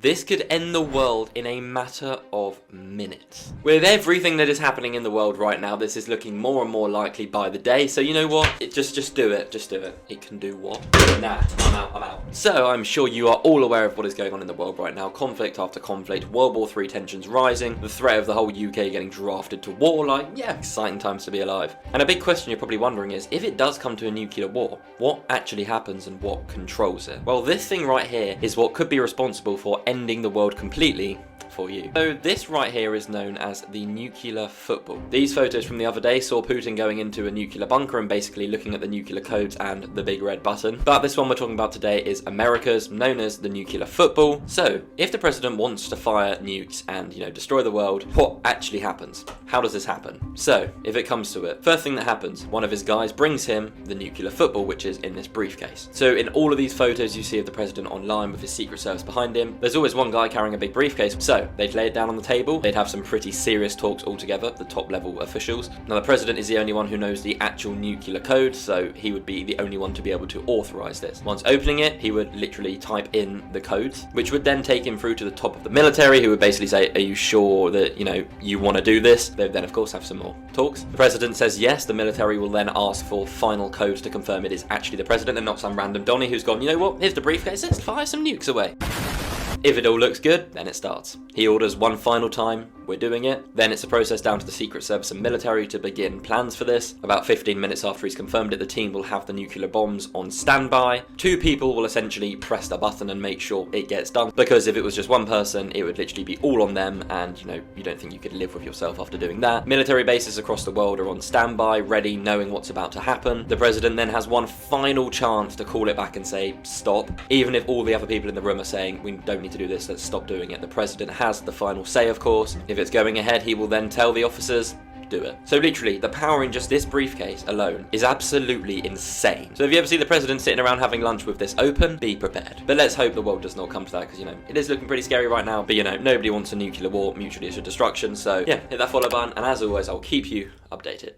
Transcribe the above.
This could end the world in a matter of minutes. With everything that is happening in the world right now, this is looking more and more likely by the day. So you know what? Just do it. Just do it. It can do what? Nah, I'm out. So I'm sure you are all aware of what is going on in the world right now. Conflict after conflict, World War III tensions rising, the threat of the whole UK getting drafted to war. Like, yeah, exciting times to be alive. And a big question you're probably wondering is, if it does come to a nuclear war, what actually happens and what controls it? Well, this thing right here is what could be responsible for ending the world completely for you. So this right here is known as the nuclear football. These photos from the other day saw Putin going into a nuclear bunker and basically looking at the nuclear codes and the big red button. But this one we're talking about today is America's, known as the nuclear football. So if the president wants to fire nukes and, destroy the world, what actually happens? How does this happen? So if it comes to it, first thing that happens, one of his guys brings him the nuclear football, which is in this briefcase. So in all of these photos you see of the president online with his Secret Service behind him, there's always one guy carrying a big briefcase. So they'd lay it down on the table, they'd have some pretty serious talks all together, the top level officials. Now the president is the only one who knows the actual nuclear code, so he would be the only one to be able to authorize this. Once opening it, he would literally type in the codes, which would then take him through to the top of the military, who would basically say, are you sure that, you want to do this? They would then of course have some more talks. The president says yes, the military will then ask for final codes to confirm it is actually the president and not some random Donny who's gone, you know what, here's the briefcase, let's fire some nukes away. If it all looks good, then it starts. He orders one final time, we're doing it. Then it's a process down to the Secret Service and military to begin plans for this. About 15 minutes after he's confirmed it, the team will have the nuclear bombs on standby. 2 people will essentially press the button and make sure it gets done. Because if it was just one person, it would literally be all on them, and you don't think you could live with yourself after doing that. Military bases across the world are on standby, ready, knowing what's about to happen. The president then has one final chance to call it back and say, stop. Even if all the other people in the room are saying, we don't need to do this, let's stop doing it. The president has the final say, of course. If it's going ahead, he will then tell the officers, do it. So literally, the power in just this briefcase alone is absolutely insane. So if you ever see the president sitting around having lunch with this open, be prepared. But let's hope the world does not come to that, because, it is looking pretty scary right now. But, nobody wants a nuclear war, mutually assured destruction. So, yeah, hit that follow button, and as always, I'll keep you updated.